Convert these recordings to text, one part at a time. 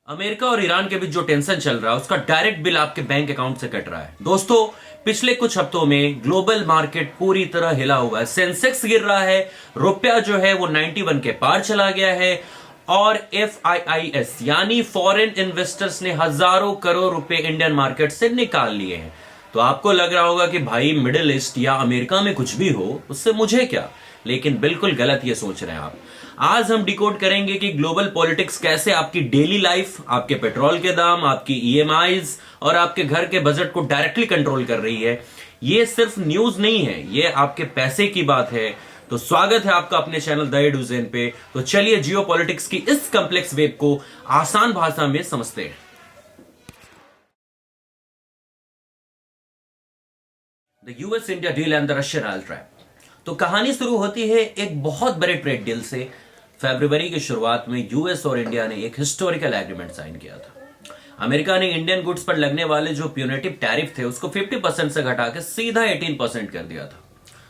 America और Iran के बीच जो टेंशन चल रहा है उसका डायरेक्ट बिल आपके बैंक अकाउंट से कट रहा है। दोस्तों, पिछले कुछ हफ्तों में ग्लोबल मार्केट पूरी तरह हिला हुआ है। सेंसेक्स गिर रहा है, रुपया जो है वो 91 के पार चला गया है और FIIs यानी फॉरेन इन्वेस्टर्स ने हजारों करोड़ रुपए इंडियन मार्केट से निकाल लिए हैं। तो आपको लग रहा होगा कि भाई मिडिल ईस्ट या अमेरिका में कुछ भी हो उससे मुझे क्या, लेकिन बिल्कुल गलत ये सोच रहे हैं आप। आज हम डिकोड करेंगे कि ग्लोबल पॉलिटिक्स कैसे आपकी डेली लाइफ, आपके पेट्रोल के दाम, आपकी EMIs और आपके घर के बजट को डायरेक्टली कंट्रोल कर रही है। ये सिर्फ न्यूज नहीं है, ये आपके पैसे की बात है। तो स्वागत है आपका अपने चैनल द एडुजेन पे। तो चलिए जियो पॉलिटिक्स की इस कंप्लेक्स वेब को आसान भाषा में समझते हैं। The US India deal and the Russian oil trap. तो कहानी शुरू होती है एक बहुत बड़े ट्रेड डील से। फरवरी की शुरुआत में US और इंडिया ने एक हिस्टोरिकल एग्रीमेंट साइन किया था। अमेरिका ने इंडियन गुड्स पर लगने वाले जो प्यूनेटिव टैरिफ थे उसको 50% से घटा के सीधा 18% कर दिया था।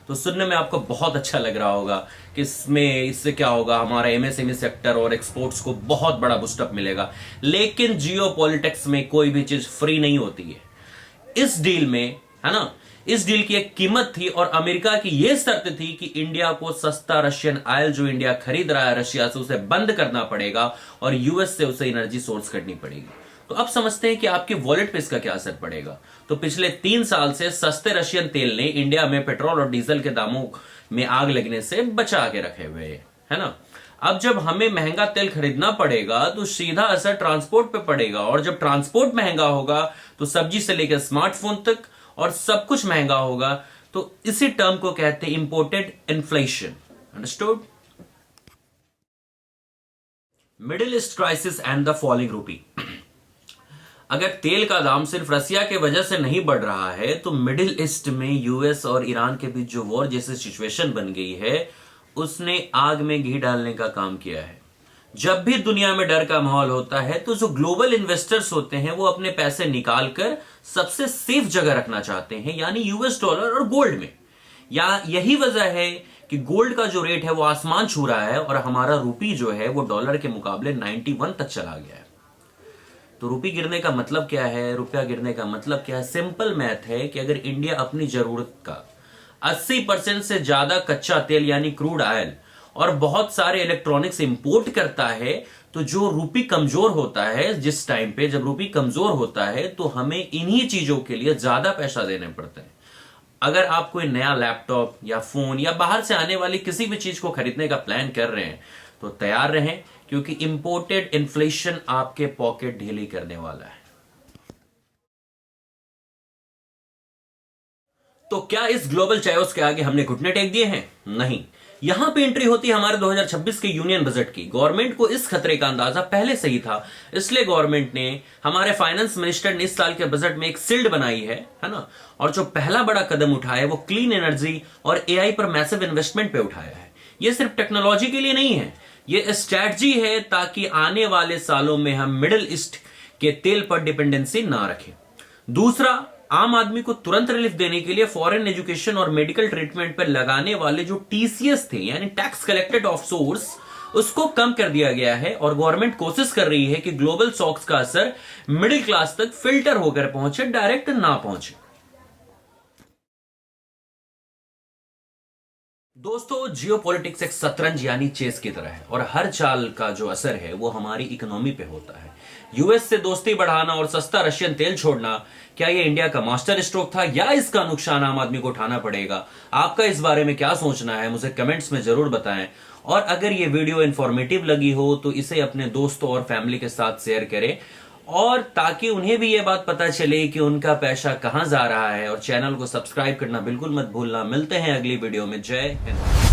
तो सुनने में आपको बहुत अच्छा लग रहा होगा कि इससे क्या होगा, हमारा MSME सेक्टर और एक्सपोर्ट्स को बहुत बड़ा बूस्टअप मिलेगा। लेकिन जियो पॉलिटिक्स में कोई भी चीज फ्री नहीं होती है। इस डील में, है ना, इस डील की एक कीमत थी और अमेरिका की यह शर्त थी कि इंडिया को सस्ता रशियन ऑयल जो इंडिया खरीद रहा है रशिया से उसे बंद करना पड़ेगा और US से उसे एनर्जी सोर्स करनी पड़ेगी। तो अब समझते हैं कि आपके वॉलेट पे इसका क्या असर पड़ेगा। तो पिछले 3 साल से सस्ते रशियन तेल ने इंडिया में पेट्रोल और डीजल के दामों में आग लगने से बचा के रखे हुए है ना। अब जब हमें महंगा तेल खरीदना पड़ेगा तो सीधा असर ट्रांसपोर्ट पे पड़ेगा और जब ट्रांसपोर्ट महंगा होगा तो सब्जी से लेकर स्मार्टफोन तक और सब कुछ महंगा होगा। तो इसी टर्म को कहते हैं imported inflation. Understood? Middle east crisis and the falling रूपी। अगर तेल का दाम सिर्फ रसिया के वजह से नहीं बढ़ रहा है तो मिडिल ईस्ट में US और ईरान के बीच जो वॉर जैसी सिचुएशन बन गई है उसने आग में घी डालने का काम किया है। जब भी दुनिया में डर का माहौल होता है तो जो ग्लोबल इन्वेस्टर्स होते हैं वो अपने पैसे निकालकर सबसे सेफ जगह रखना चाहते हैं, यानी US डॉलर और गोल्ड में। या यही वजह है कि गोल्ड का जो रेट है वो आसमान छू रहा है और हमारा रूपी जो है वो डॉलर के मुकाबले 91 तक चला गया है। तो रूपी गिरने का मतलब क्या है, रुपया गिरने का मतलब क्या है? सिंपल मैथ है कि अगर इंडिया अपनी जरूरत का 80% से ज्यादा कच्चा तेल यानी क्रूड ऑयल और बहुत सारे इलेक्ट्रॉनिक्स इंपोर्ट करता है तो जो रूपी कमजोर होता है, जिस टाइम पे जब रूपी कमजोर होता है तो हमें इन्हीं चीजों के लिए ज्यादा पैसा देने पड़ते हैं। अगर आप कोई नया लैपटॉप या फोन या बाहर से आने वाली किसी भी चीज को खरीदने का प्लान कर रहे हैं तो तैयार रहें, क्योंकि इंपोर्टेड इन्फ्लेशन आपके पॉकेट ढीली करने वाला है। तो क्या इस ग्लोबल चायोस के आगे हमने घुटने टेक दिए हैं? नहीं। यहां पे एंट्री होती है हमारे 2026 के यूनियन बजट की। गवर्नमेंट को इस खतरे का अंदाजा पहले से ही था, इसलिए गवर्नमेंट ने, हमारे फाइनेंस मिनिस्टर ने इस साल के बजट में एक शील्ड बनाई है ना। और जो पहला बड़ा कदम उठाया है वो क्लीन एनर्जी और AI पर मैसिव इन्वेस्टमेंट पे उठाया है। ये सिर्फ टेक्नोलॉजी के लिए नहीं है, ये स्ट्रैटेजी है ताकि आने वाले सालों में हम मिडिल ईस्ट के तेल पर डिपेंडेंसी ना रखें। दूसरा, आम आदमी को तुरंत रिलीफ देने के लिए फॉरेन एजुकेशन और मेडिकल ट्रीटमेंट पर लगाने वाले जो TCS थे यानी टैक्स कलेक्टेड ऑफ सोर्स, उसको कम कर दिया गया है और गवर्नमेंट कोशिश कर रही है कि ग्लोबल शॉक्स का असर मिडिल क्लास तक फिल्टर होकर पहुंचे, डायरेक्ट ना पहुंचे। दोस्तों, जियोपॉलिटिक्स एक शतरंज यानी चेस की तरह है और हर चाल का जो असर है वो हमारी इकोनॉमी पे होता है। US से दोस्ती बढ़ाना और सस्ता रशियन तेल छोड़ना, क्या ये इंडिया का मास्टर स्ट्रोक था या इसका नुकसान आम आदमी को उठाना पड़ेगा? आपका इस बारे में क्या सोचना है मुझे कमेंट्स में जरूर बताएं। और अगर ये वीडियो इंफॉर्मेटिव लगी हो तो इसे अपने दोस्तों और फैमिली के साथ शेयर करें, और ताकि उन्हें भी ये बात पता चले कि उनका पैसा कहां जा रहा है। और चैनल को सब्सक्राइब करना बिल्कुल मत भूलना। मिलते हैं अगली वीडियो में। जय हिंद।